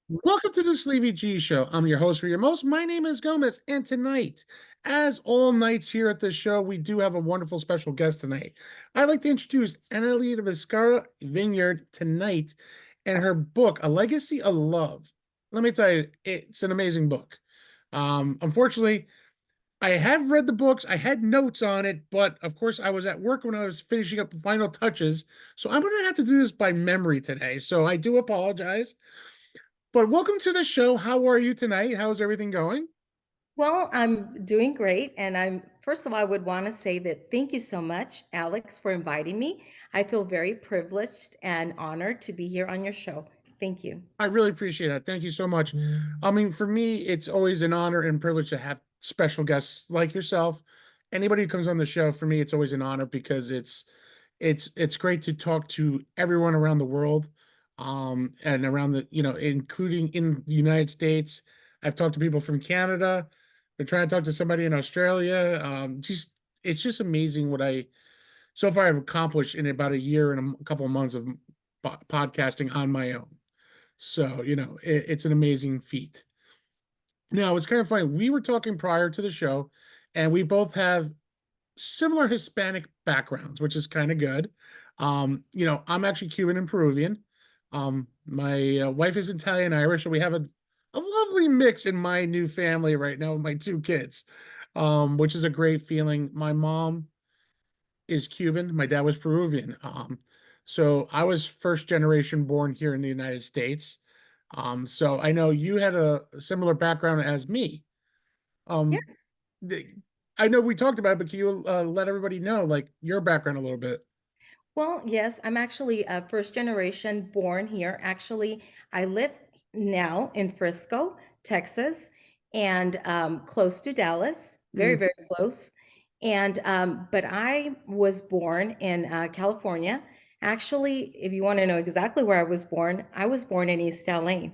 Welcome to the Sleevie G Show. I'm your host for your most. My name is Gomez, and tonight, as all nights here at the show, we do have a wonderful special guest tonight. I'd like to introduce Analee Vineyard tonight and her book, A Legacy of Love. Let me tell you, it's an amazing book. Unfortunately, I have read the books, I had notes on it, but of course, I was at work when I was finishing up the final touches. So I'm going to have to do this by memory today. So I do apologize. But welcome to the show. How are you tonight? How's everything going? Well, I'm doing great. And first of all, I would want to say that thank you so much, Alex, for inviting me. I feel very privileged and honored to be here on your show. Thank you. I really appreciate that. Thank you so much. I mean, for me, it's always an honor and privilege to have special guests like yourself. Anybody who comes on the show, for me, it's always an honor because it's great to talk to everyone around the world, and around including in the United States. I've talked to people from Canada. Been trying to talk to somebody in Australia. Just it's just amazing what I so far I've accomplished in about a year and a couple of months of podcasting on my own. So, it's an amazing feat. Now, it's kind of funny. We were talking prior to the show, and we both have similar Hispanic backgrounds, which is kind of good. I'm actually Cuban and Peruvian. My wife is Italian Irish, so we have a lovely mix in my new family right now with my two kids, which is a great feeling. My mom is Cuban. My dad was Peruvian. So I was first generation born here in the United States. So I know you had a similar background as me. Um, Yes. the- I know we talked about it, but can you let everybody know like your background a little bit? Well, yes, I'm actually a first generation born here. Actually, I live now in Frisco, Texas, and close to Dallas, very, Mm, very close. And but I was born in California. Actually, if you want to know exactly where I was born in East LA.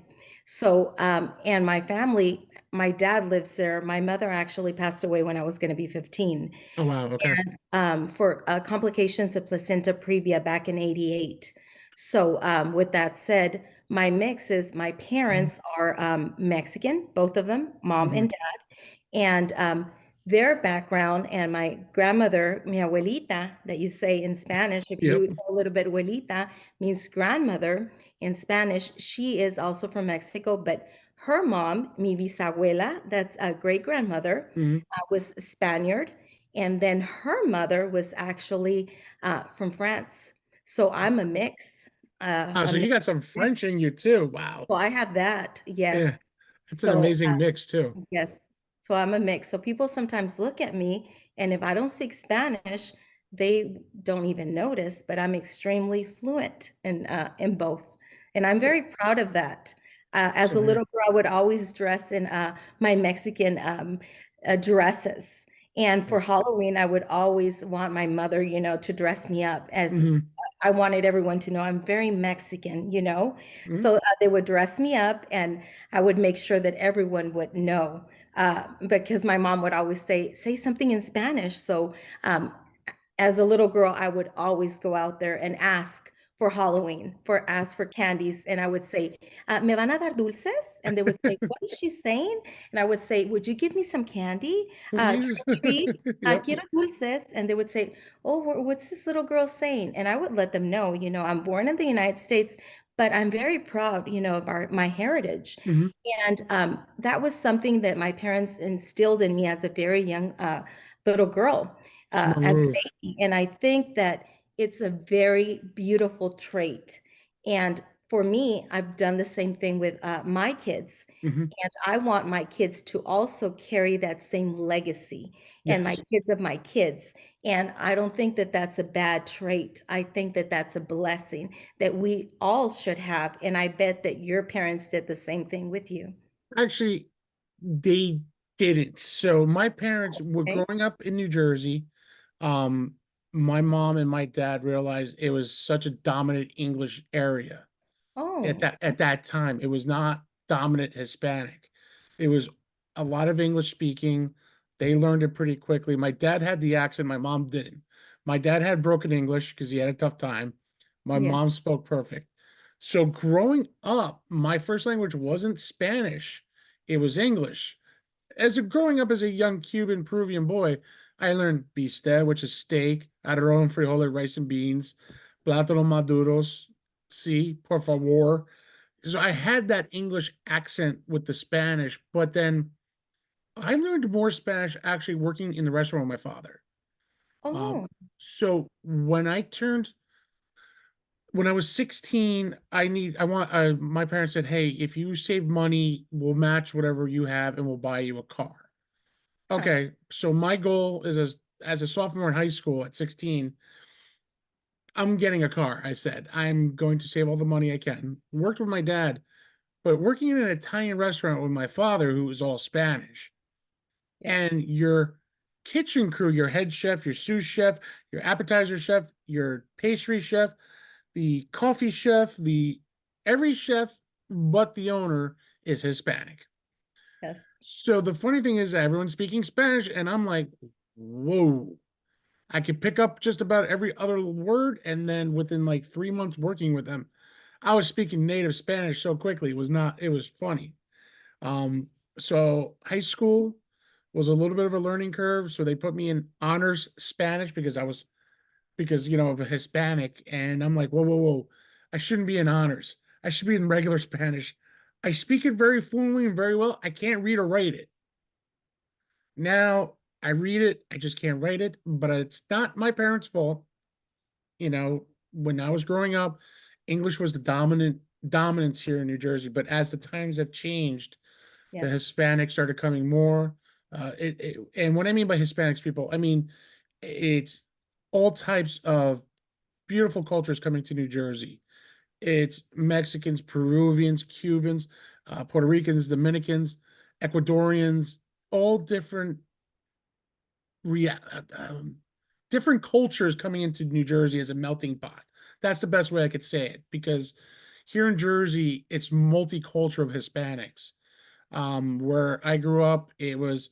So, and my family, my dad lives there. My mother actually passed away when I was going to be 15 oh wow, okay. and for complications of placenta previa back in 88. So, with that said, my mix is my parents are Mexican, both of them, mom Hmm. and dad, and their background and my grandmother, mi abuelita, that you say in Spanish, if Yep. you know a little bit, abuelita means grandmother in Spanish. She is also from Mexico, but her mom, mi bisabuela, that's a great grandmother, Hmm. was Spaniard. And then her mother was actually from France. So I'm a mix. Oh, A so you mix. got some French in you too. Wow. So I have that. Yeah, Yes. it's an So amazing mix too. yes. So I'm a mix. So people sometimes look at me, and if I don't speak Spanish, they don't even notice, but I'm extremely fluent in both. And I'm very proud of that. As a So, little girl, I would always dress in my Mexican dresses. And for yes. Halloween, I would always want my mother, to dress me up as Hmm. I wanted everyone to know I'm very Mexican. Hmm. So they would dress me up and I would make sure that everyone would know because my mom would always say something in Spanish. So um, as a little girl, I would always go out there and ask for Halloween, ask for candies, and I would say, "Me van a dar dulces?" And they would say, "What is she saying?" And I would say, "Would you give me some candy? Please. Trick or treat." Yep. Quiero dulces, and they would say, "Oh, what's this little girl saying?" And I would let them know, I'm born in the United States, but I'm very proud, of my heritage. Hmm. And that was something that my parents instilled in me as a very young little girl, Small as a move. baby. And I think that it's a very beautiful trait. And for me, I've done the same thing with my kids. Hmm. And I want my kids to also carry that same legacy and my Yes. kids of my kids. And I don't think that that's a bad trait. I think that that's a blessing that we all should have. And I bet that your parents did the same thing with you. Actually, they didn't. So my parents were Okay. growing up in New Jersey. Um, my mom and my dad realized it was such a dominant English area at Oh, that time. It was not dominant Hispanic. It was a lot of English speaking. They learned it pretty quickly. My dad had the accent, my mom didn't. My dad had broken English because he had a tough time. My yes. mom spoke perfect. So growing up, my first language wasn't Spanish, it was English. Growing up as a young Cuban Peruvian boy, I learned bistec, which is steak, arroz, frijoles, rice and beans, plátano maduros, sí, por favor. So I had that English accent with the Spanish, but then I learned more Spanish actually working in the restaurant with my father. Um, Oh, so when I was 16, my parents said, "Hey, if you save money, we'll match whatever you have and we'll buy you a car." huh. Okay, so my goal is as a sophomore in high school at 16, I'm getting a car. I said, I'm going to save all the money I can. Worked with my dad, but working in an Italian restaurant with my father, who was all Spanish, Yes. and your kitchen crew, your head chef, your sous chef, your appetizer chef, your pastry chef, the coffee chef, the every chef but the owner is Hispanic. Yes. So the funny thing is that everyone's speaking Spanish, and I'm like, whoa. I could pick up just about every other word, and then within like 3 months working with them, I was speaking native Spanish so quickly. It was funny. Um, so high school was a little bit of a learning curve. So they put me in honors Spanish because of a Hispanic, and I'm like, whoa, whoa, whoa, I shouldn't be in honors. I should be in regular Spanish. I speak it very fluently and very well. I can't read or write it. Now I read it, I just can't write it, but it's not my parents' fault. When I was growing up, English was the dominance here in New Jersey. But as the times have changed, the Yes. Hispanics started coming more. And what I mean by Hispanics, people, I mean it's all types of beautiful cultures coming to New Jersey. It's Mexicans, Peruvians, Cubans, Puerto Ricans, Dominicans, Ecuadorians, all rea- uh, um, different cultures coming into New Jersey as a melting pot. That's the best way I could say it because here in Jersey, it's multicultural of Hispanics. Where I grew up, it was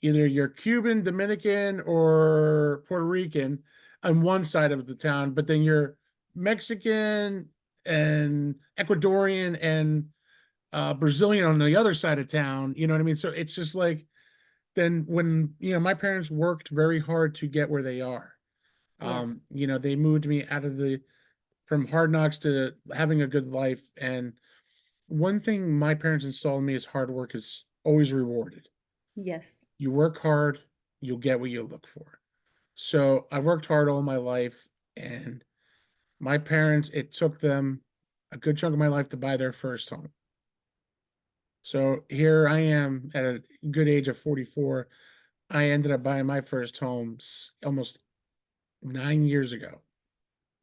either you're Cuban, Dominican, or Puerto Rican on one side of the town, but then you're Mexican and Ecuadorian and Brazilian on the other side of town. You know what I mean? So it's just like then when my parents worked very hard to get where they are. Yes. They moved me out of the from hard knocks to having a good life. And one thing my parents installed in me is hard work is always rewarded. Yes. You work hard, you'll get what you look for. So I worked hard all my life, and my parents, it took them a good chunk of my life to buy their first home. So here I am at a good age of 44. I ended up buying my first home almost 9 years ago.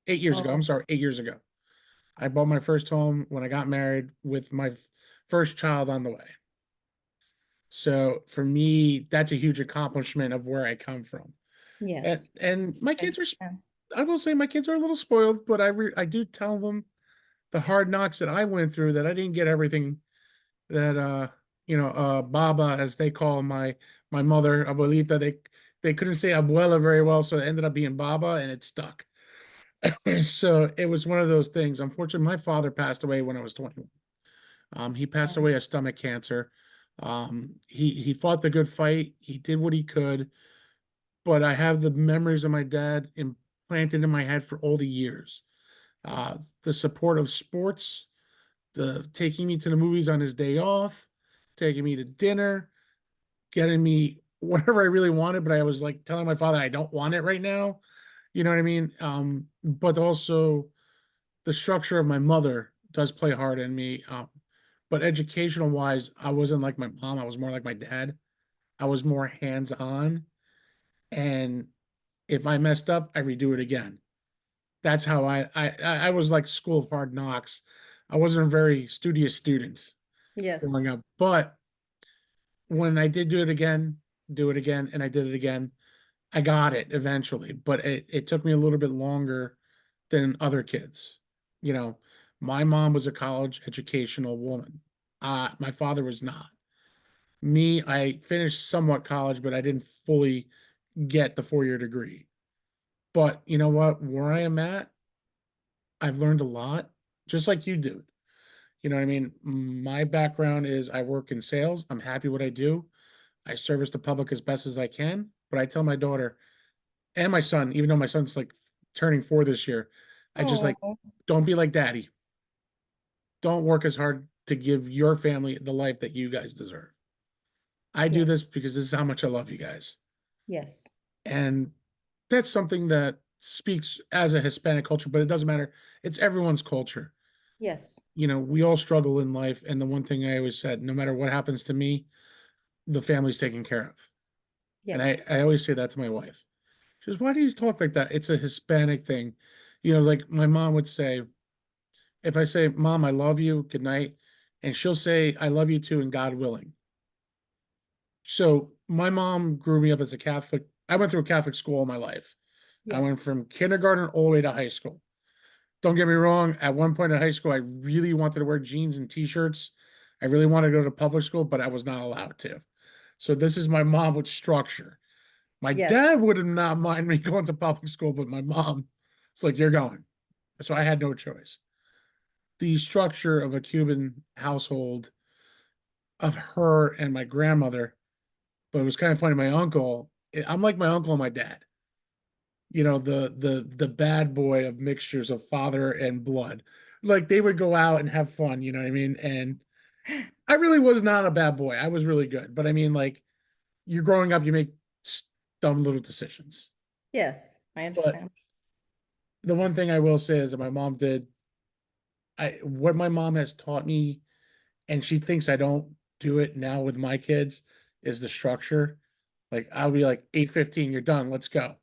8 years ago. Oh, I'm sorry, 8 years ago. I bought my first home when I got married with my first child on the way. So for me, that's a huge accomplishment of where I come from. And yes. and my Okay. kids are, Yeah. I will say my kids are a little spoiled, but I do tell them the hard knocks that I went through that I didn't get everything that Baba as they call my mother, abuelita, they couldn't say abuela very well, so it ended up being Baba and it stuck. So it was one of those things. Unfortunately, my father passed away when I was 21. He passed Sorry. away of stomach cancer. He fought the good fight. He did what he could, but I have the memories of my dad implanted in my head for all the years. The support of sports, the taking me to the movies on his day off, taking me to dinner, getting me whatever I really wanted, but I was like telling my father I don't want it right now. You know what I mean? But also the structure of my mother does play hard in me. But educational wise, I wasn't like my mom. I was more like my dad. I was more hands on. And if I messed up, I redo it again. That's how I was like school of hard knocks. I wasn't a very studious student Yes. growing up. But when I did do it again, and I did it again, I got it eventually. But it took me a little bit longer than other kids. You know, my mom was a college educational woman. My father was not. Me, I finished somewhat college, but I didn't fully get the 4 year degree. But you know what? Where I am at, I've learned a lot. just like you do. You know what I mean? My background is I work in sales. I'm happy what I do. I service the public as best as I can. But I tell my daughter and my son, even though my son's like turning 4 this year, I just like, Oh, don't be like daddy. Don't work as hard to give your family the life that you guys deserve. I do yes, this because this is how much I love you guys. yes, And that's something that speaks as a Hispanic culture, but it doesn't matter. It's everyone's culture. yes, You know, we all struggle in life. And the one thing I always said, no matter what happens to me, the family's taken care of. And yes, I always say that to my wife. She goes, why do you talk like that? It's a Hispanic thing. You know, like my mom would say, if I say, Mom, I love you, good night, and she'll say, I love you too, and God willing. So my mom grew me up as a Catholic. I went through a Catholic school all my life. I went yes, from kindergarten all the way to high school. Don't get me wrong, at one point in high school, I really wanted to wear jeans and t-shirts. I really wanted to go to public school, but I was not allowed to. So this is my mom with structure. My yes, dad would have not mind me going to public school, but my mom, it's like, you're going. So I had no choice. The structure of a Cuban household of her and my grandmother, but it was kind of funny. My uncle, I'm like my uncle and my dad. You know, the bad boy of mixtures of father and blood. Like they would go out and have fun, you know what I mean? And I really was not a bad boy. I was really good. But I mean, like you're growing up, you make dumb little decisions. yes, I But understand. the one thing I will say is that my mom did, what my mom has taught me, and she thinks I don't do it now with my kids, is the structure. Like I'll be like 8:15, you're done, let's go.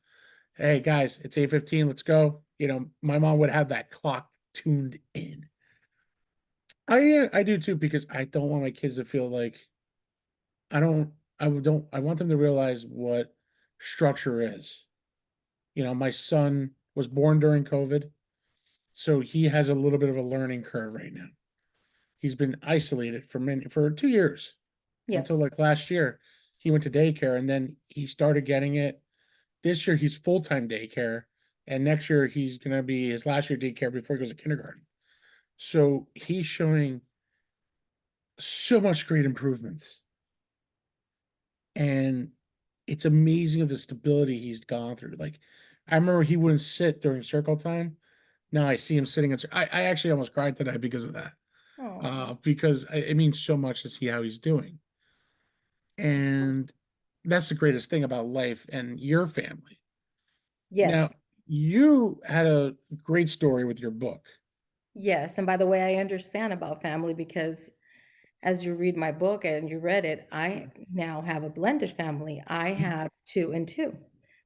Hey guys, it's 8:15, let's go. You know, my mom would have that clock tuned in. I do too, because I don't want my kids to feel like I don't I want them to realize what structure is. You know, my son was born during COVID, so he has a little bit of a learning curve right now. He's been isolated for 2 years until Yes, like last year. He went to daycare and then he started getting it. This year he's full-time daycare, and next year he's gonna be his last year daycare before he goes to kindergarten. So he's showing so much great improvements. And it's amazing of the stability he's gone through. Like I remember he wouldn't sit during circle time. Now I see him sitting in. I actually almost cried today because of that. oh, Because it means so much to see how he's doing. And that's the greatest thing about life and your family. Now, yes, you had a great story with your book. yes. And by the way, I understand about family because as you read my book and you read it, I now have a blended family. I have two and two.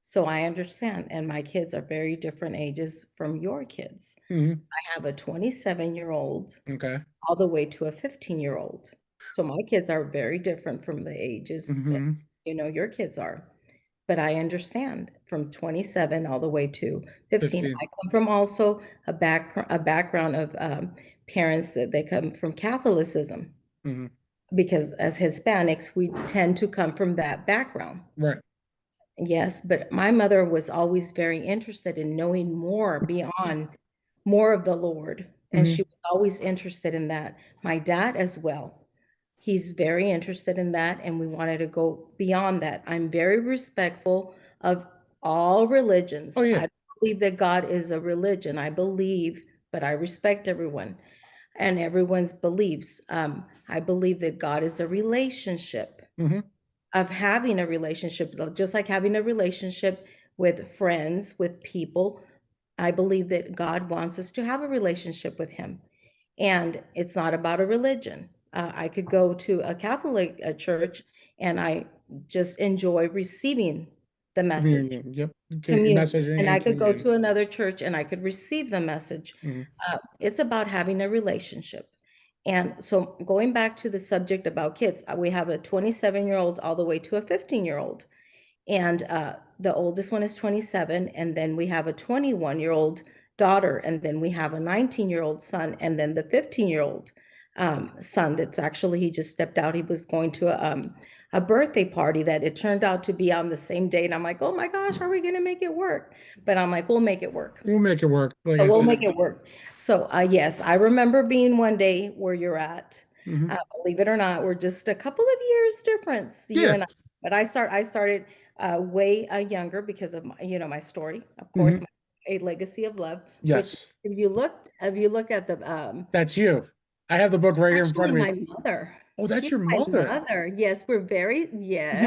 So I understand. And my kids are very different ages from your kids. Mhm. I have a 27-year-old Okay. all the way to a 15-year-old. So my kids are very different from the ages that Hmm. your kids are. But I understand from 27 all the way to 15. 15. I come from also a background of parents that they come from Catholicism Hmm. because as Hispanics, we tend to come from that background. Right. Yes, but my mother was always very interested in knowing more beyond more of the Lord, and she Hmm. was always interested in that. My dad as well. He's very interested in that, and we wanted to go beyond that. I'm very respectful of all Oh religions. I yeah. don't believe that God is a religion. I believe, but I respect everyone and everyone's beliefs. I believe that God is a relationship Hmm. of having a relationship, just like having a relationship with friends, with people. I believe that God wants us to have a relationship with Him. And it's not about a religion. I could go to a Catholic church and I just enjoy receiving the message, Communion. Yep. communion. Messaging And I and could go communion. to another church and I could receive the message. Hmm. It's about having a relationship. And so going back to the subject about kids, we have a 27-year-old all the way to a 15-year-old. And the oldest one is 27. And then we have a 21-year-old daughter. And then we have a 19-year-old son. And then the 15-year-old. son that's actually, he just stepped out. He was going to a birthday party that it turned out to be on the same day. And I'm like, oh my gosh, are we going to make it work? But I'm like, we'll make it work. We'll make it work. Like So I we'll make said. it work. So yes, I remember being one day where you're at. Hmm. Believe it or not, we're just a couple of years difference, you Yeah. and I. But I started way younger because of my story, of course, Hmm. A Legacy of Love, which Yes. if you look at the That's you. I have the book right here in front actually of me. my mother. Oh, that's She's your my mother. mother. Yes, we're very You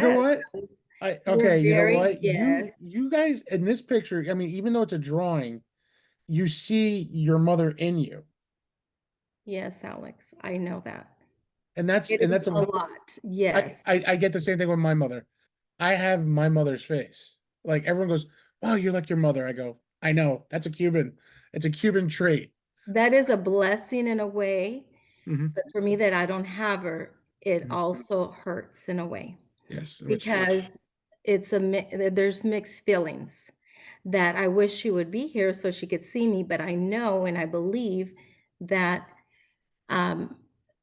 know yes. what? We're You know very what? yes. You guys in this picture, I mean, even though it's a drawing, you see your mother in you. Yes, Alex. I know that. And It is that's a a lot. Yes. I get the same thing with my mother. I have my mother's face. Like everyone goes, "Wow, you're like your mother." I go, "I know. That's a Cuban. It's a Cuban trait." That is a blessing in a way, Hmm. but for me that I don't have her, it Hmm. also hurts in a way Yes, which because there's mixed feelings that I wish she would be here so she could see me, but I know and I believe that um,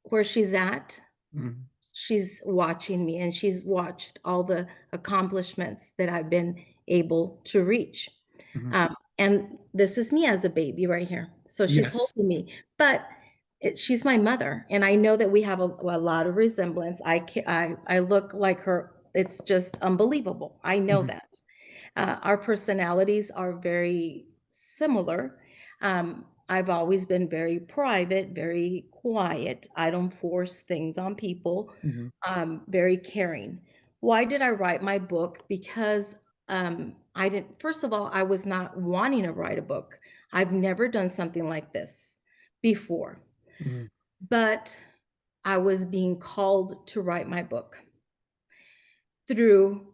where she's at, mhm, she's watching me and she's watched all the accomplishments that I've been able to reach. mhm. And this is me as a baby right here. So she's Yes. holding me, but she's my mother, and I know that we have a lot of resemblance. I look like her. It's just unbelievable. I know Hmm. that. Our personalities are very similar. I've always been very private, very quiet. I don't force things on people. Hmm. Very caring. Why did I write my book? Because I didn't, first of all, I was not wanting to write a book. I've never done something like this before, Hmm. but I was being called to write my book through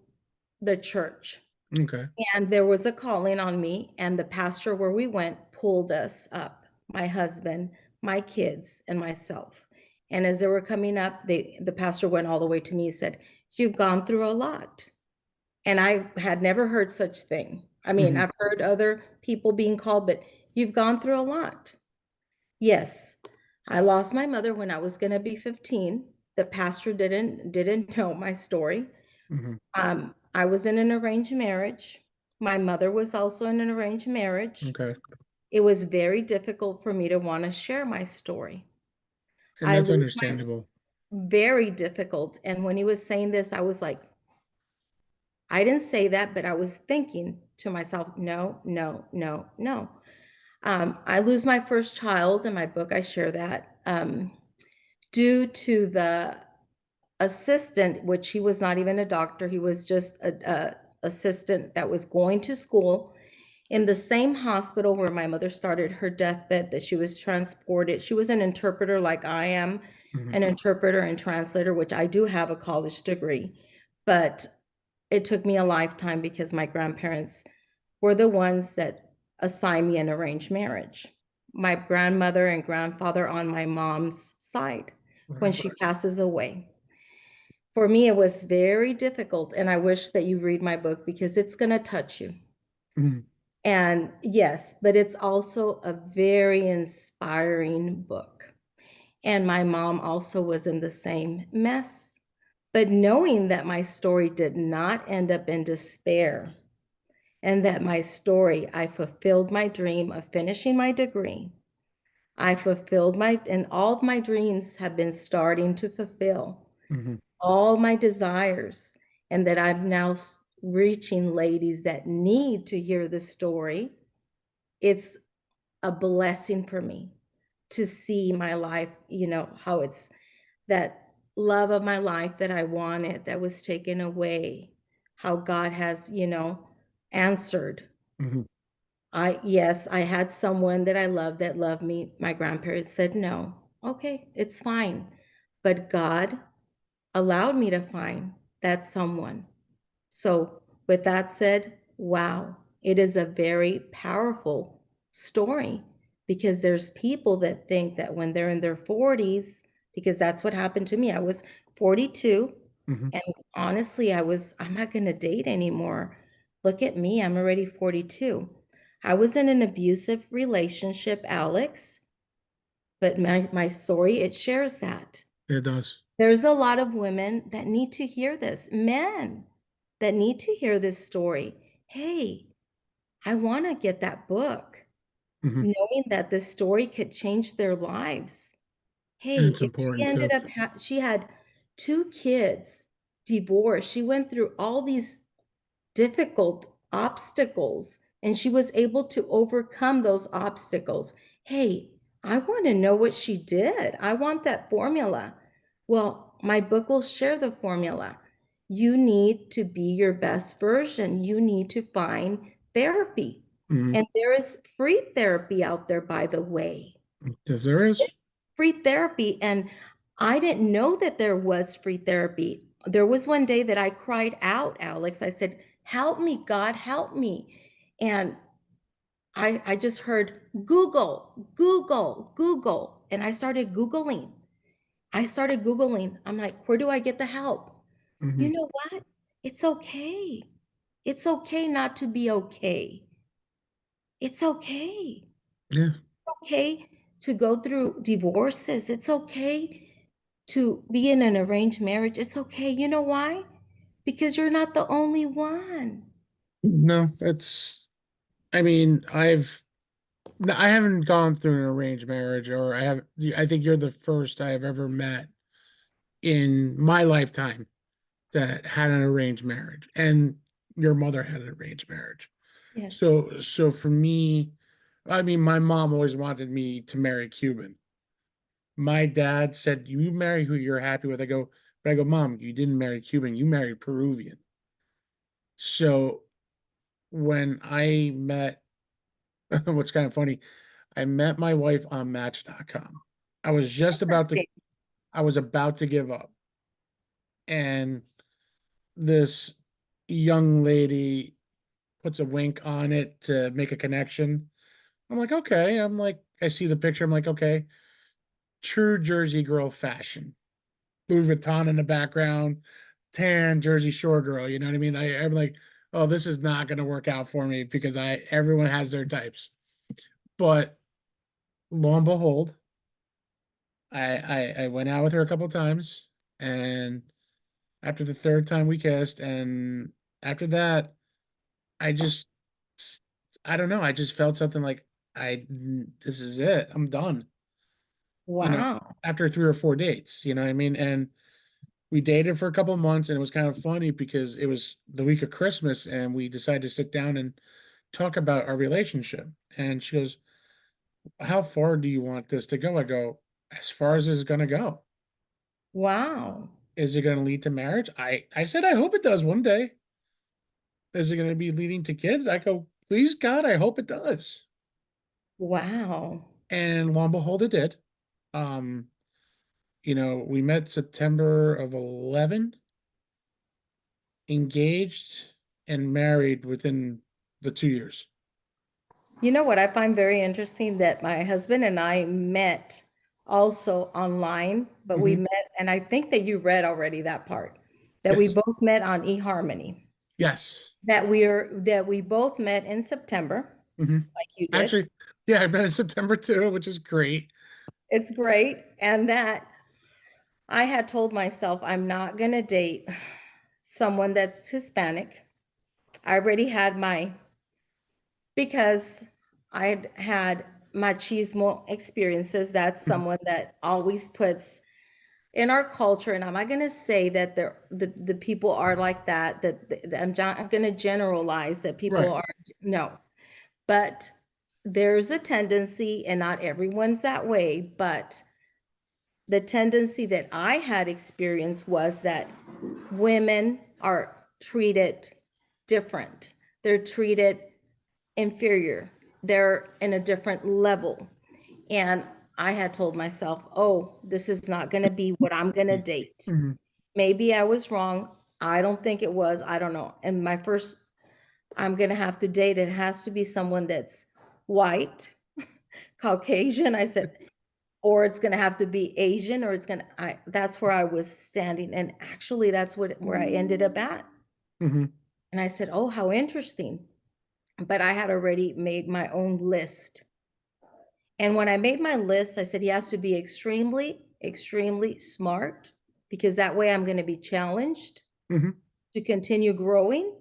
the church. Okay. And there was a calling on me, and the pastor where we went pulled us up, my husband, my kids, and myself. And as they were coming up, the pastor went all the way to me and said, "You've gone through a lot." And I had never heard such thing. I mean, Hmm. I've heard other people being called, but you've gone through a lot. Yes, I lost my mother when I was going to be 15. The pastor didn't know my story. Hmm. I was in an arranged marriage. My mother was also in an arranged marriage. Okay. It was very difficult for me to want to share my story. And I that's lose my understandable. very difficult. And when he was saying this, I was like, I didn't say that, but I was thinking to myself, no, no, no, no. I lose my first child in my book. I share that due to the assistant, which he was not even a doctor. He was just a assistant that was going to school in the same hospital where my mother started her deathbed, that she was transported. She was an interpreter like I am, Hmm. an interpreter and translator, which I do have a college degree. But it took me a lifetime because my grandparents were the ones that assigned me an arranged marriage. My grandmother and grandfather on my mom's side when Right. she passes away. For me, it was very difficult, and I wish that you read my book because it's going to touch you. Mhm. And yes, but it's also a very inspiring book. And my mom also was in the same mess. But knowing that my story did not end up in despair, and that my story, I fulfilled my dream of finishing my degree. I fulfilled and all of my dreams have been starting to fulfill Mhm. all my desires, and that I'm now reaching ladies that need to hear the story. It's a blessing for me to see my life, how it's that love of my life that I wanted that was taken away, how God has, answered. Mhm. Yes, I had someone that I loved that loved me. My grandparents said no. Okay, it's fine. But God allowed me to find that someone. So, with that said, wow, it is a very powerful story because there's people that think that when they're in their 40s, because that's what happened to me. I was 42, Mhm. and honestly, I'm not going to date anymore. Look at me, I'm already 42. I was in an abusive relationship, Alex, But my story, it shares that. It does. There's a lot of women that need to hear this, men that need to hear this story. Hey, I want to get that book, Hmm. knowing that this story could change their lives. And Hey, it's if she important ended too. up, she had two kids, divorced, she went through all these difficult obstacles and she was able to overcome those obstacles. Hey, I want to know what she did. I want that formula. Well, my book will share the formula. You need to be your best version. You need to find therapy. Hmm. And there is free therapy out there, by the way. Yes, there is. Free therapy. And I didn't know that there was free therapy. There was one day that I cried out, Alex. I said, help me, God, help me. And I just heard Google, Google, Google. And I started Googling. I started Googling. I'm like, where do I get the help? You Hmm. know what? It's okay. It's okay not to be okay. It's okay. Yeah. Okay to go through divorces. It's okay to be in an arranged marriage. It's okay. You know why? Because you're not the only one. No, it's, I mean, I haven't gone through an arranged marriage, or I think you're the first I have ever met in my lifetime that had an arranged marriage, and your mother had an arranged marriage. Yes. So for me, I mean, my mom always wanted me to marry Cuban. My dad said, "You marry who you're happy with." But I go, "Mom, you didn't marry Cuban, you married Peruvian." So when I met, what's kind of funny, I met my wife on Match.com. I was just about to, Interesting. I was about to give up, and this young lady puts a wink on it to make a connection. I'm like, okay. I'm like, I see the picture. I'm like, okay, true Jersey girl fashion. Louis Vuitton in the background, tan Jersey Shore girl. You know what I mean? I'm like, oh, this is not going to work out for me because everyone has their types. But lo and behold, I went out with her a couple of times, and after the third time we kissed, and after that, I just, I don't know. I just felt something like this is it. I'm done. You know, Wow. after 3 or 4 dates. You know what I mean? And we dated for a couple of months, and it was kind of funny because it was the week of Christmas, and we decided to sit down and talk about our relationship. And she goes, "How far do you want this to go?" I go, "As far as it's gonna go. Wow. Is it gonna lead to marriage?" I said, "I hope it does one day." Is it gonna be leading to kids? I go, "Please God, I hope it does." Wow. And lo and behold, it did. Um, we met September of 11, engaged and married within the 2 years. You know what I find very interesting that my husband and I met also online, but we Hmm. met, and I think that you read already that part, that we Yes. both met on eHarmony, Yes. that we both met in September, Hmm. like you did. Actually, yeah, I met in September too, which is great. It's great. And that I had told myself I'm not going to date someone that's Hispanic. I already had because I'd had machismo experiences. That's Mhm. someone that always puts in our culture, and I'm not going to say that the people are like that, that I'm not going to generalize that people Right. are, no. But there's a tendency, and not everyone's that way, but the tendency that I had experienced was that women are treated different. They're treated inferior. They're in a different level. And I had told myself, oh, this is not going to be what I'm going to date. Hmm. Maybe I was wrong. I don't think it was. I don't know. And my first, I'm going to have to date. It has to be someone that's white, Caucasian. I said, or it's going to have to be Asian, or it's going to, that's where I was standing. And actually, that's where I ended up at. Hmm. And I said, oh, how interesting. But I had already made my own list. And when I made my list, I said he has to be extremely, extremely smart because that way I'm going to be challenged Hmm. to continue growing.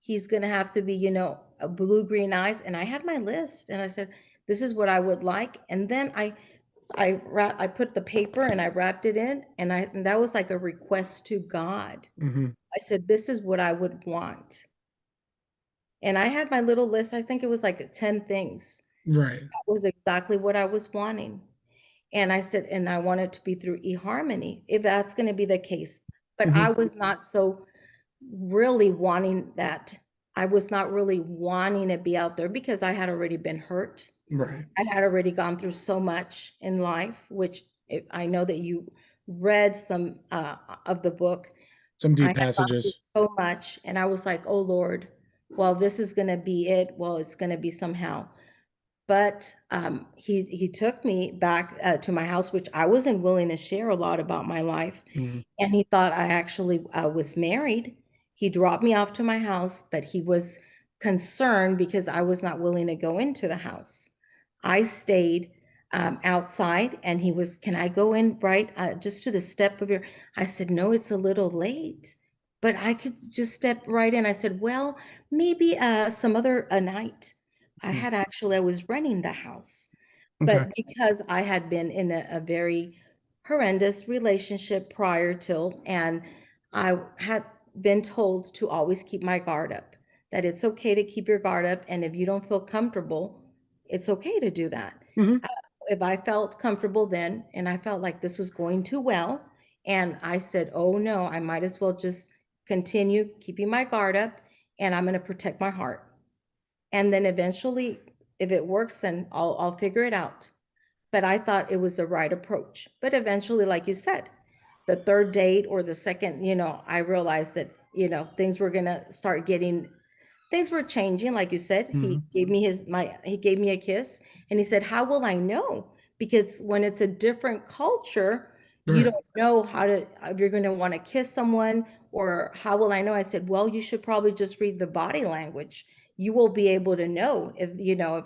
He's going to have to be, a blue green eyes. And I had my list and I said, this is what I would like. And then I put the paper and I wrapped it in and that was like a request to God. Hmm. I said, this is what I would want. And I had my little list. I think it was like 10 things. Right. That was exactly what I was wanting. And I said, and I want it to be through eHarmony, if that's going to be the case. But I Hmm. was not so really wanting that. I was not really wanting to be out there because I had already been hurt. Right. I had already gone through so much in life, which I know that you read some of the book. Some I deep had gone through passages. so much, and I was like, oh Lord, well, this is going to be it. Well, it's going to be somehow. But he took me back to my house, which I wasn't willing to share a lot about my life. Hmm. And he thought I actually was married. He dropped me off to my house, but he was concerned because I was not willing to go into the house. I stayed outside, and he was, can I go in right just to the step of your? I said, no, it's a little late, but I could just step right in. I said, well, maybe some other night. I was renting the house, Okay. but because I had been in a very horrendous relationship prior till, and I had been told to always keep my guard up, that it's okay to keep your guard up. And if you don't feel comfortable, it's okay to do that. Hmm. Uh, If I felt comfortable then, and I felt like this was going too well, and I said, oh no, I might as well just continue keeping my guard up and I'm going to protect my heart. And then eventually, if it works, then I'll figure it out. But I thought it was the right approach. But eventually, like you said, the third date or the second, I realized that, things were gonna start getting, things were changing. Like you said, Hmm. he gave me a kiss and he said, how will I know? Because when it's a different culture, you Right. don't know how to, if you're gonna want to kiss someone, or how will I know? I said, well, you should probably just read the body language. You will be able to know if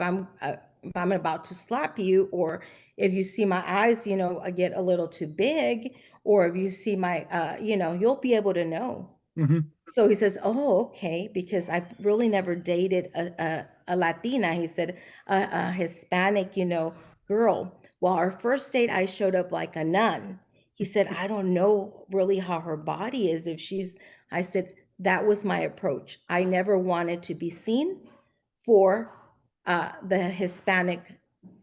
I'm about to slap you, or if you see my eyes, get a little too big, or if you see my, you'll be able to know. Hmm. So he says, oh, okay, because I really never dated a Latina. He said, a Hispanic, girl. Well, our first date, I showed up like a nun. He said, I don't know really how her body is. I said, that was my approach. I never wanted to be seen for the Hispanic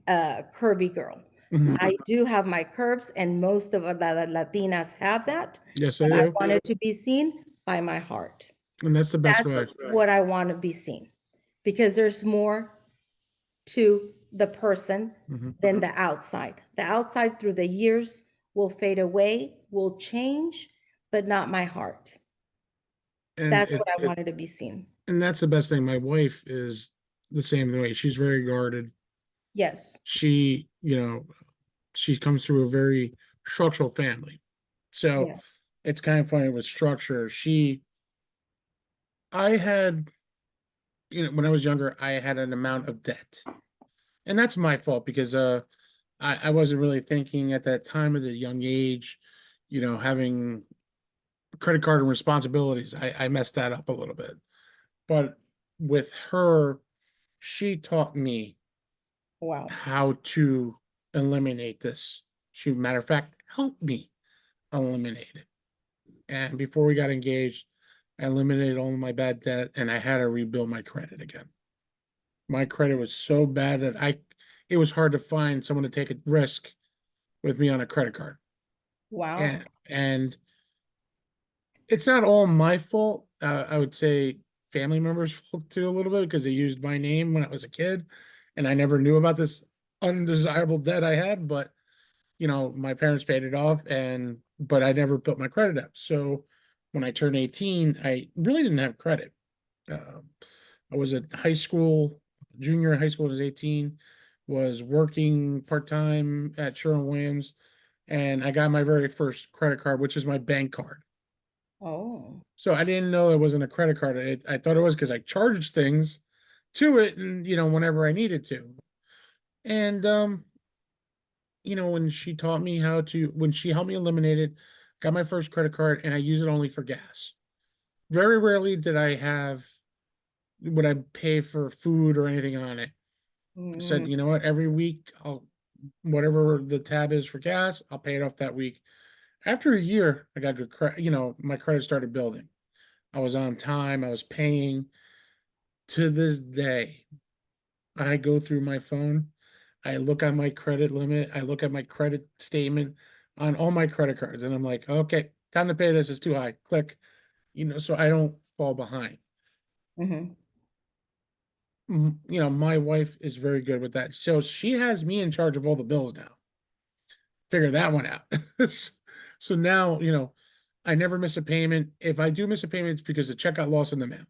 curvy girl. Hmm. I do have my curves, and most of the Latinas have that, Yes, I but I do. wanted to be seen by my heart. And that's the best That's way. what I want to be seen, because there's more to the person Hmm. than the outside. The outside through the years will fade away, will change, but not my heart. And That's it what I wanted to be seen. and that's the best thing. My wife is the same way. She's very guarded. Yes. She, she comes through a very structural family. So Yeah. it's kind of funny with structure. I had, when I was younger, I had an amount of debt. And that's my fault because I wasn't really thinking at that time of the young age, having credit card and responsibilities. I messed that up a little bit. But with her, she taught me Wow. how to eliminate this. She, matter of fact, helped me eliminate it. And before we got engaged, I eliminated all of my bad debt and I had to rebuild my credit again. My credit was so bad that it was hard to find someone to take a risk with me on a credit card. Wow. And it's not all my fault. I would say family members' fault too, a little bit, because they used my name when I was a kid, and I never knew about this undesirable debt I had. But my parents paid it off, but I never built my credit up. So when I turned 18, I really didn't have credit. Uh, I was at high school, junior high school. I was 18, was working part time at Sherwin-Williams, and I got my very first credit card, which is my bank card. Oh. So I didn't know it wasn't a credit card. I thought it was because I charged things to it, and whenever I needed to. And when she taught me how to, when she helped me eliminate it, got my first credit card, and I use it only for gas. Very rarely did I have would I pay for food or anything on it. I said, Mm, you know what, every week I'll whatever the tab is for gas, I'll pay it off that week. After a year, I got good credit, my credit started building. I was on time, I was paying. To this day, I go through my phone, I look at my credit limit, I look at my credit statement on all my credit cards, and I'm like, okay, time to pay this is too high. Click, so I don't fall behind. mhm. My wife is very good with that. So she has me in charge of all the bills now. Figure that one out. So now, I never miss a payment. If I do miss a payment, it's because the check got lost in the mail.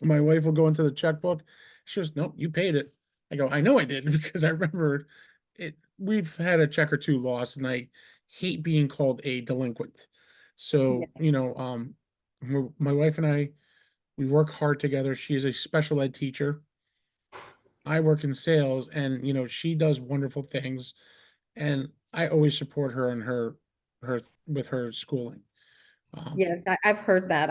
My wife will go into the checkbook. She goes, "Nope, you paid it." I go, "I know I did," because I remember it. We've had a check or two lost, and I hate being called a delinquent. Yeah. So, my wife and I, we work hard together. She is a special ed teacher. I work in sales, and she does wonderful things, and I always support her and her with her schooling. Um, Yes, I've heard that.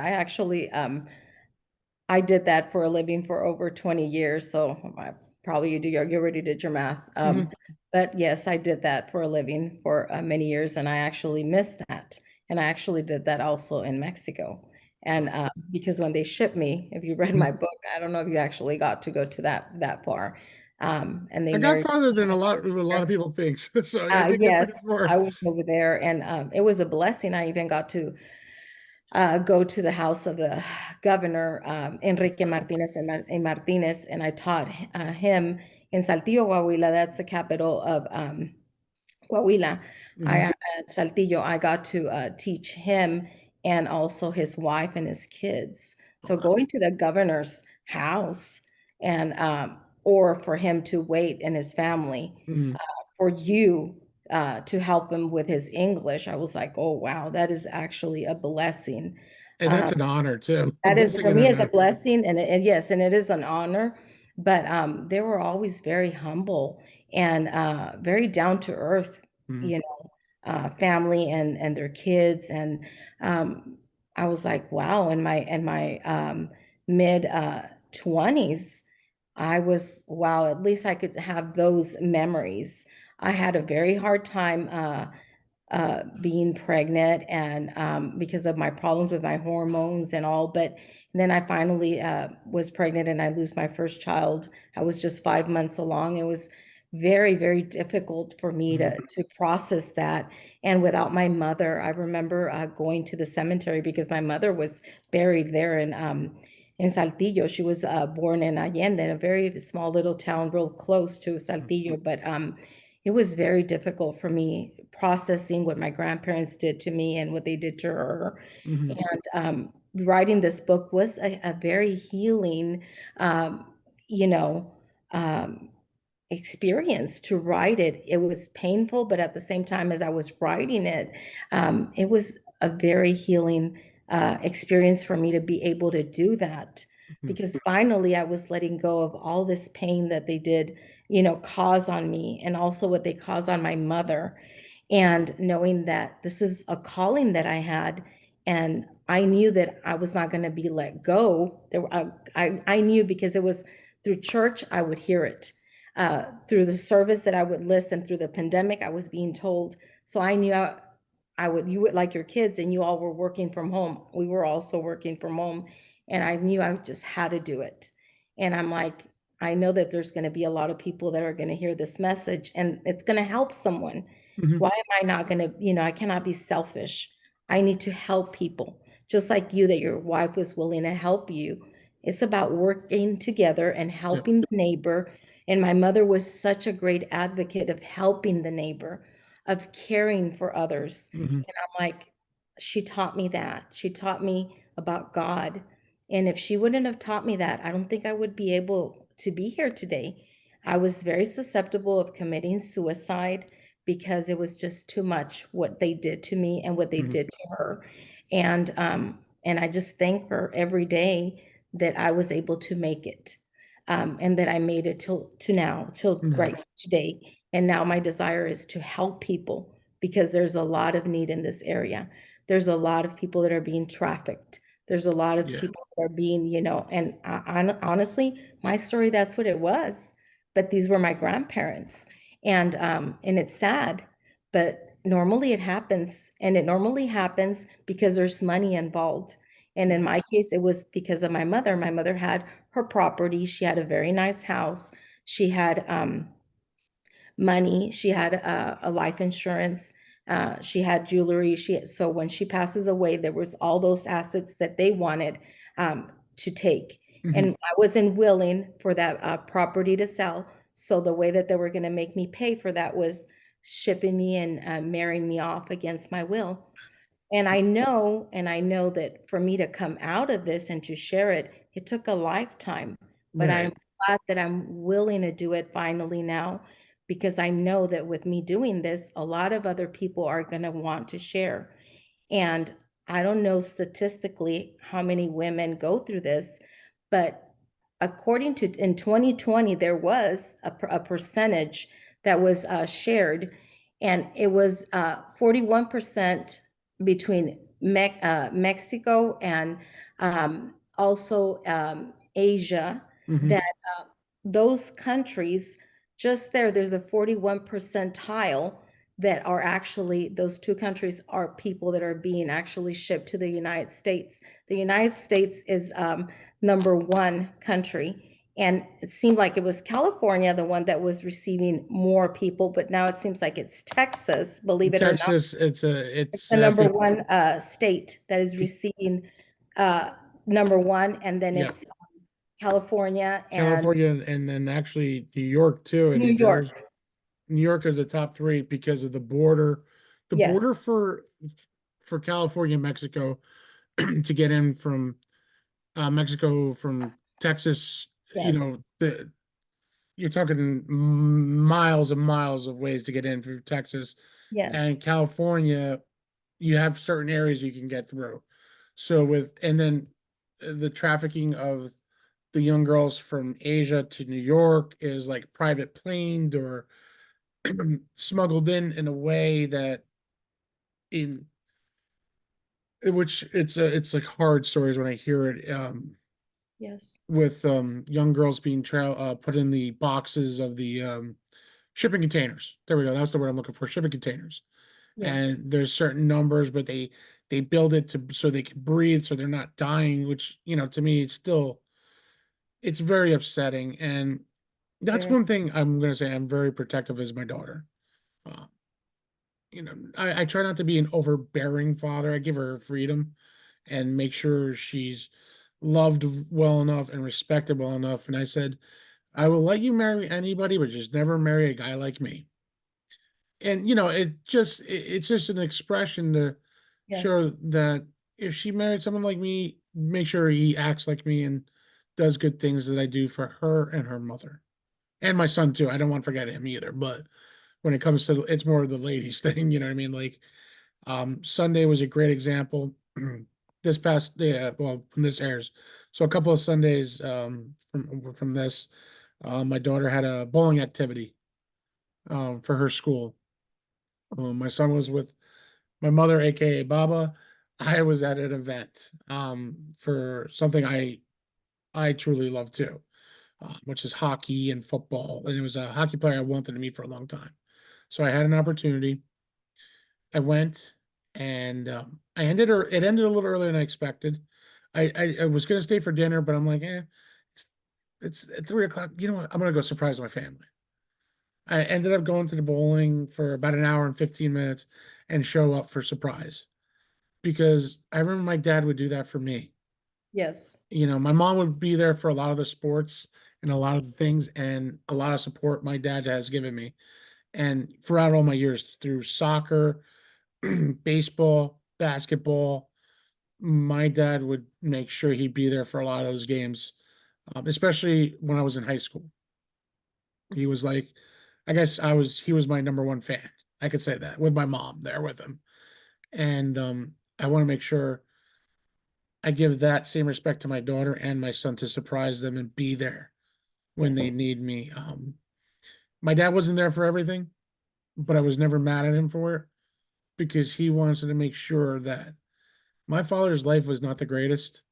I did that for a living for over 20 years, so I probably you already did your math. mhm, But yes, I did that for a living for many years, and I actually missed that. And I actually did that also in Mexico. And because when they shipped me, if you read my mhm. book, I don't know if you actually got to go to that far. And they I got married. farther than a lot of people thinks, so I did get pretty Yes, far. I was over there, and it was a blessing. I even got to go to the house of the governor, Enrique Martinez and Martinez, and I taught him in Saltillo, Coahuila. That's the capital of Coahuila. Mhm, At Saltillo, I got to teach him and also his wife and his kids. So wow, going to the governor's house and or for him to wait and his family mhm. for you to help him with his English, I was like, oh wow, that is actually a blessing. And that's an honor too, a That is blessing for and me an is a honor. blessing, and yes, and it is an honor. But they were always very humble and very down to earth, Mhm, you know, family and their kids. And um, I was like, wow. In my mid 20s, I was wow. At least I could have those memories. I had a very hard time. Being pregnant and because of my problems with my hormones and all. But then I finally was pregnant and I lose my first child. I was just 5 months along. It was very, very difficult for me mhm, to process that. And without my mother, I remember going to the cemetery because my mother was buried there in Saltillo. She was born in Allende, a very small little town, real close to Saltillo. But it was very difficult for me processing what my grandparents did to me and what they did to her. mhm, And writing this book was a very healing, um, you know, um, experience to write it. It was painful, but at the same time, as I was writing it, it was a very healing experience for me to be able to do that. mhm, Because finally, I was letting go of all this pain that they did, cause on me, and also what they caused on my mother. And knowing that this is a calling that I had, and I knew that I was not going to be let go. I knew because it was through church, I would hear it through the service that I would listen through the pandemic, I was being told. So I knew you would like your kids and you all were working from home. We were also working from home. And I knew I just had to do it. And I'm like, I know that there's going to be a lot of people that are going to hear this message and it's going to help someone. mhm, Why am I not going to, I cannot be selfish. I need to help people. Just like you, that your wife was willing to help you. It's about working together and yeah, helping the neighbor. And my mother was such a great advocate of helping the neighbor, of caring for others. mhm, And I'm like, she taught me that. She taught me about God. And if she wouldn't have taught me that, I don't think I would be able to be here today. I was very susceptible of committing suicide because it was just too much what they did to me and what they mhm, did to her. And I just thank her every day that I was able to make it. And that I made it till to now, till mhm. right today. And now my desire is to help people because there's a lot of need in this area. There's a lot of people that are being trafficked. There's a lot of Yeah. people that are being, and honestly, my story, that's what it was. But these were my grandparents. And it's sad, but normally it happens. And it normally happens because there's money involved. And in Yeah. my case, it was because of my mother. My mother had her property. She had a very nice house. She had money. She had a life insurance. She had jewelry. So when she passes away, there was all those assets that they wanted to take, Mhm. and I wasn't willing for that property to sell. So the way that they were going to make me pay for that was shipping me and marrying me off against my will. And I know that for me to come out of this and to share it, it took a lifetime. But I am Right. glad that I'm willing to do it finally now because I know that with me doing this, a lot of other people are going to want to share. And I don't know statistically how many women go through this, but according to in 2020, there was a percentage that was shared, and it was 41% between Mexico and also Asia, Mhm. that those countries, just there's a 41 percentile that are actually, those two countries are people that are being actually shipped to the United States. The United States is number one country. And it seemed like it was California, the one that was receiving more people, but now it seems like it's Texas, believe it or not. Texas, It's the number be, one state that is be, receiving number one, and then yeah, it's California and California, and then actually New York too. New And there's York. New York are the top three because of the border. The border Yes, for California and Mexico to get in from Mexico from Texas, yes, you're talking miles and miles of ways to get in through Texas. And yes, California, you have certain areas you can get through. So and then the trafficking of the young girls from Asia to New York is like private planed or smuggled in a way that in which it's like hard stories when I hear it. yes, With young girls being put in the boxes of the shipping containers. There we go. That's the word I'm looking for. Shipping containers. yes, And there's certain numbers, but they build it to so they can breathe, so they're not dying. Which to me, it's very upsetting. And that's very, one thing I'm gonna say. I'm very protective as my daughter. Uh, I try not to be an overbearing father. I give her freedom and make sure she's loved well enough and respected well enough. And I said, I will let you marry anybody, but just never marry a guy like me. And it's just an expression to show yes, that if she married someone like me, make sure he acts like me and does good things that I do for her and her mother. And my son too. I don't want to forget him either. But when it comes to it's more of the ladies thing, you know what I mean? Like Sunday was a great example. This past yeah, well, when this airs. So a couple of Sundays from this, my daughter had a bowling activity for her school. My son was with my mother, aka Baba. I was at an event for something I truly love too, which is hockey and football. And it was a hockey player I wanted to meet for a long time. So I had an opportunity. I went and it ended a little earlier than I expected. I was gonna stay for dinner, but I'm like, it's it's at 3 o'clock. You know what? I'm gonna go surprise my family. I ended up going to the bowling for about an hour and 15 minutes and show up for surprise because I remember my dad would do that for me. yes, My mom would be there for a lot of the sports and a lot of the things and a lot of support my dad has given me. And throughout all my years through soccer, baseball, basketball, my dad would make sure he'd be there for a lot of those games, especially when I was in high school. He was like, I guess he was my number one fan. I could say that with my mom there with him. And I want to make sure I give that same respect to my daughter and my son to surprise them and be there when they yes, need me. My dad wasn't there for everything, but I was never mad at him for it because he wanted to make sure that my father's life was not the greatest.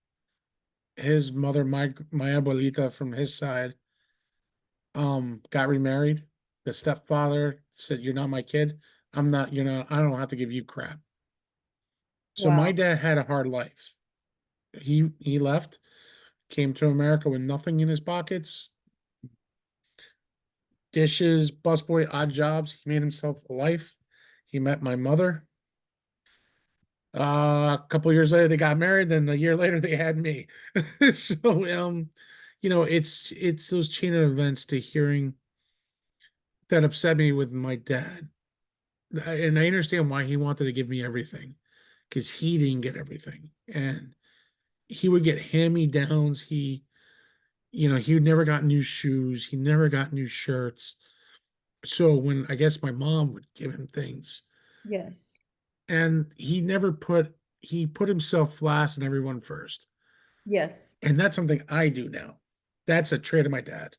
His mother, my abuelita from his side, got remarried. The stepfather said, "You're not my kid. I'm not, you're not, I don't have to give you crap." So my Wow. dad had a hard life. He left, came to America with nothing in his pockets, dishes, busboy, odd jobs. He made himself a life. He met my mother. A couple years later, they got married. Then a year later, they had me. So, it's those chain of events to hearing that upset me with my dad, and I understand why he wanted to give me everything because he didn't get everything, and he would get hand-me-downs. He never got new shoes. He never got new shirts. So when I guess my mom would give him things, Yes. and he put himself last and everyone first. Yes. And that's something I do now. That's a trait of my dad.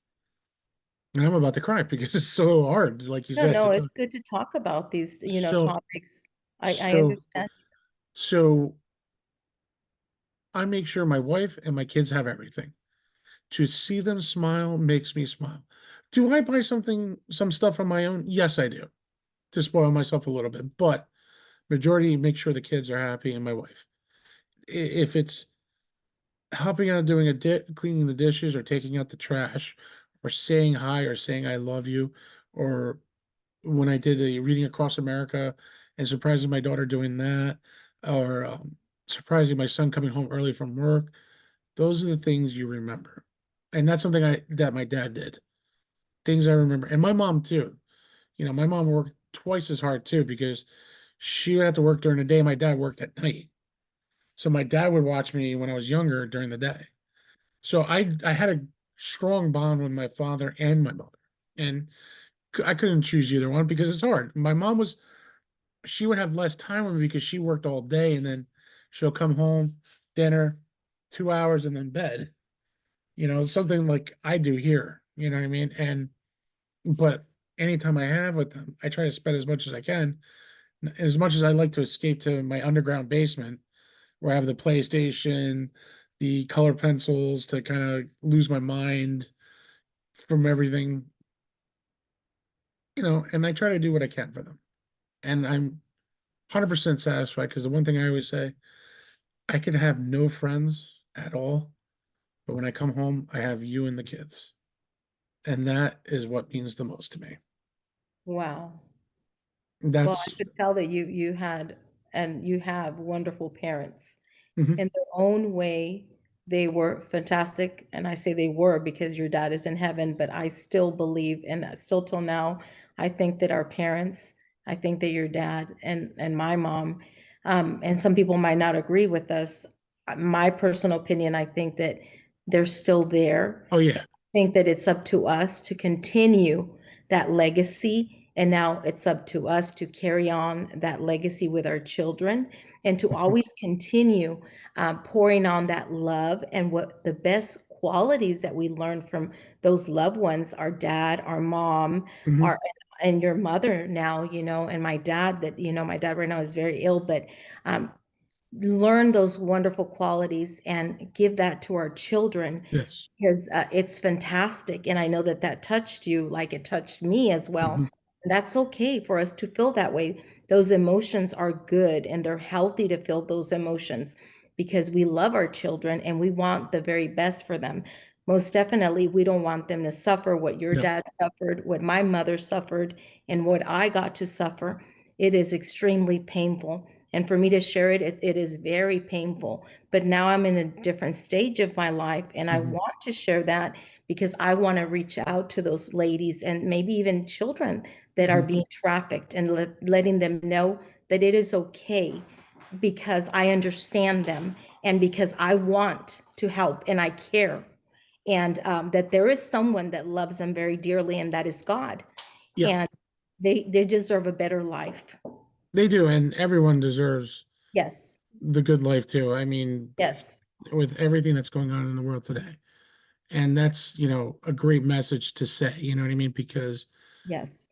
And I'm about to cry because it's so hard, like you No, said, no, to talk. it's good to talk about these, So, topics. I so, understand. so I make sure my wife and my kids have everything. To see them smile makes me smile. Do I buy some stuff on my own? Yes, I do, to spoil myself a little bit. But majority make sure the kids are happy and my wife. If it's helping out doing cleaning the dishes or taking out the trash or saying hi or saying I love you, or when I did a reading across America and surprising my daughter doing that, or surprising my son coming home early from work, those are the things you remember. And that's something that my dad did. Things I remember. And my mom too. My mom worked twice as hard too because she would have to work during the day. My dad worked at night. So my dad would watch me when I was younger during the day. So I had a strong bond with my father and my mother. And I couldn't choose either one because it's hard. My mom was she would have less time with me because she worked all day and then she'll come home, dinner, 2 hours and then bed. Something like I do here. You know what I mean? But anytime I have with them, I try to spend as much as I can. As much as I like to escape to my underground basement where I have the PlayStation, the color pencils to kind of lose my mind from everything, and I try to do what I can for them. And I'm 100% satisfied because the one thing I always say, I could have no friends at all, but when I come home, I have you and the kids. And that is what means the most to me. Wow. Well, I That's could tell that you had and you have wonderful parents. mhm. In their own way, they were fantastic. And I say they were because your dad is in heaven, but I still believe, and still till now, I think that our parents, I think that your dad and my mom, and some people might not agree with us. My personal opinion, I think that they're still there. Oh yeah. Think that it's up to us to continue that legacy. And now it's up to us to carry on that legacy with our children and to Mhm. always continue pouring on that love and what the best qualities that we learn from those loved ones, our dad, our mom, Mhm. our and your mother now, and my dad that, my dad right now is very ill, but um, learn those wonderful qualities and give that to our children Yes. because it's fantastic. And I know that that touched you like it touched me as well. Mhm. And that's okay for us to feel that way. Those emotions are good and they're healthy to feel those emotions because we love our children and we want the very best for them. Most definitely, we don't want them to suffer what your Yep. dad suffered, what my mother suffered, and what I got to suffer. It is extremely painful. And for me to share it, it is very painful. But now I'm in a different stage of my life, and I Mhm. want to share that because I want to reach out to those ladies and maybe even children that are Mhm. being trafficked and letting them know that it is okay because I understand them and because I want to help and I care. And that there is someone that loves them very dearly, and that is God. Yeah, And they deserve a better life. they do, and everyone deserves Yes, the good life too. I mean, yes. with everything that's going on in the world today. And that's, a great message to say, you know what I mean? Because Yes.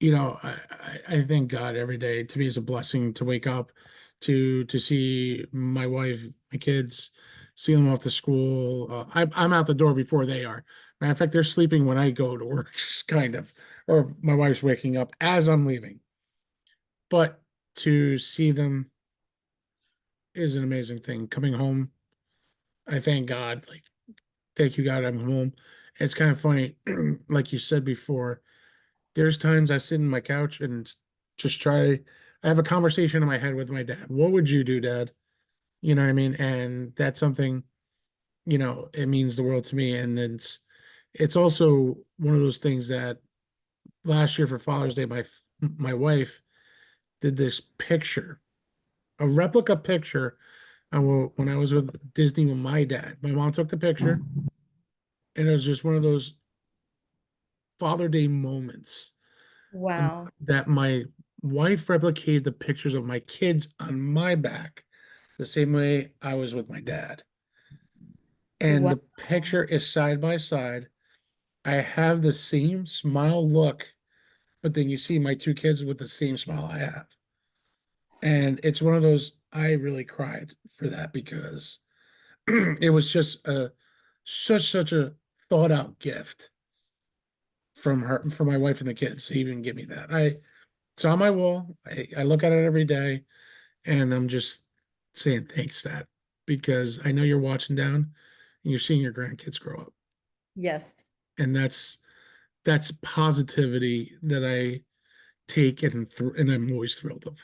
I thank God every day. To me, it's a blessing to wake up, to see my wife, my kids, see them off to school. I'm out the door before they are. Matter of fact, they're sleeping when I go to work, just kind of, or my wife's waking up as I'm leaving. But to see them is an amazing thing. Coming home, I thank God. Like, thank you, God, I'm home. It's kind of funny, like you said before. There's times I sit in my couch and just try. I have a conversation in my head with my dad. What would you do, Dad? You know what I mean? And that's something, it means the world to me. And it's also one of those things that last year for Father's Day, my wife did this picture, a replica picture. When I was with Disney with my dad, my mom took the picture, and it was just one of those Father Day moments Wow. that my wife replicated the pictures of my kids on my back the same way I was with my dad. And Wow. the picture is side by side. I have the same smile look, but then you see my two kids with the same smile I have. And it's one of those, I really cried for that because it was just such a thought out gift from her, from my wife and the kids to even give me that. It's on my wall. I look at it every day. And I'm just saying thanks, Dad, because I know you're watching down and you're seeing your grandkids grow up. Yes. And that's positivity that I take and I'm always thrilled of.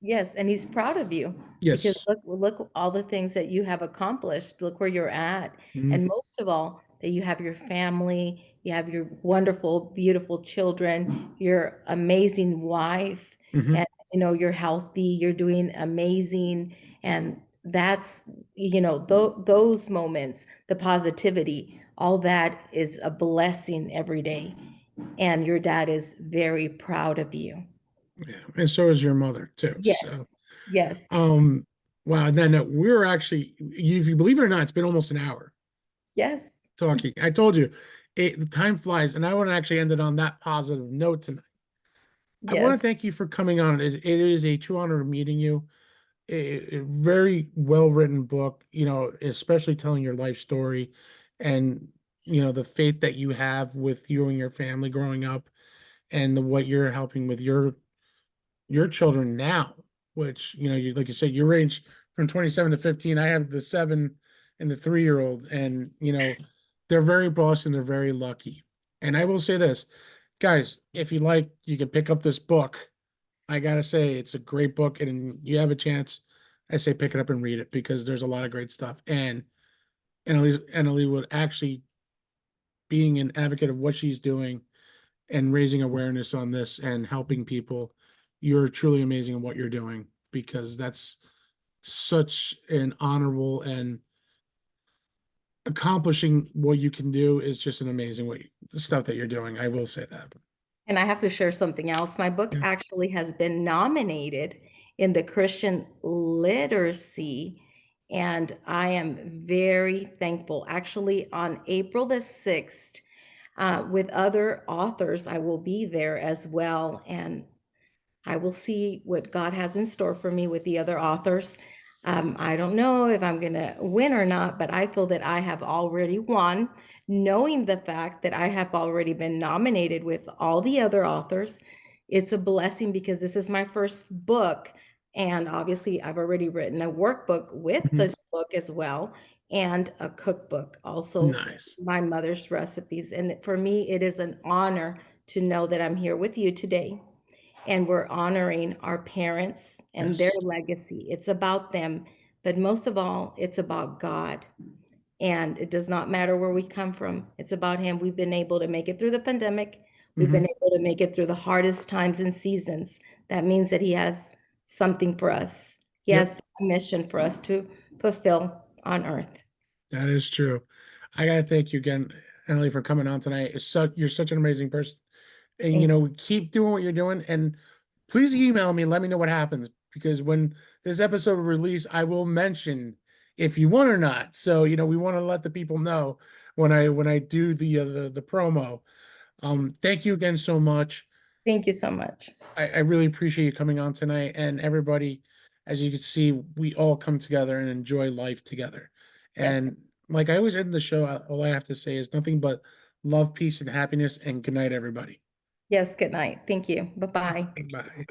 Yes, and he's proud of you because Yes. look all the things that you have accomplished. Look where you're at. And Hmm. most of all, that you have your family, you have your wonderful, beautiful children, your amazing wife, Hmm. and you're healthy, you're doing amazing. And that's, those moments, the positivity, all that is a blessing every day. And your dad is very proud of you. Yeah. And so is your mother too. Yes. So, Yes. um, wow. And then we're actually, if you believe it or not, it's been almost an hour Yes. talking. I told you, the time flies, and I want to actually end it on that positive note tonight. I want to Yes. thank you for coming on. It is a true honor meeting you. A very well written book, especially telling your life story and the faith that you have with you and your family growing up and what you're helping with your children now, which you like you said, you range from 27 to 15. I have the 7 and the 3-year old, and they're very blessed and they're very lucky. And I will say this, guys, if you like, you can pick up this book. I gotta say, it's a great book, and you have a chance, I say pick it up and read it because there's a lot of great stuff. And Analee would actually being an advocate of what she's doing and raising awareness on this and helping people. You're truly amazing in what you're doing because that's such an honorable and accomplishing what you can do is just an amazing way. The stuff that you're doing. I will say that. And I have to share something else. My book Yeah. actually has been nominated in the Christian literacy, and I am very thankful. Actually, on April the 6th, with other authors, I will be there as well. And I will see what God has in store for me with the other authors. I don't know if I'm going to win or not, but I feel that I have already won, knowing the fact that I have already been nominated with all the other authors. It's a blessing because this is my first book. And obviously, I've already written a workbook with Mhm. this book as well, and a cookbook, also Nice. my mother's recipes. And for me, it is an honor to know that I'm here with you today and we're honoring our parents and their Yes. legacy. It's about them, but most of all, it's about God. And it does not matter where we come from. It's about Him. We've been able to make it through the pandemic. We've been Hmm. able to make it through the hardest times and seasons. That means that He has something for us. He Yep. has a mission for us to fulfill on earth. That is true. I gotta thank you again, Emily, for coming on tonight. You're such an amazing person, and Thank you. keep doing what you're doing. And please email me, and let me know what happens because when this episode release, I will mention if you won or not. So we want to let the people know when I do the promo. Thank you again so much. Thank you so much. I really appreciate you coming on tonight, and everybody, as you can see, we all come together and enjoy life together. Yes. And like I always end the show, all I have to say is nothing but love, peace, and happiness, and good night, everybody. Yes. Good night. Thank you. Bye bye. Bye.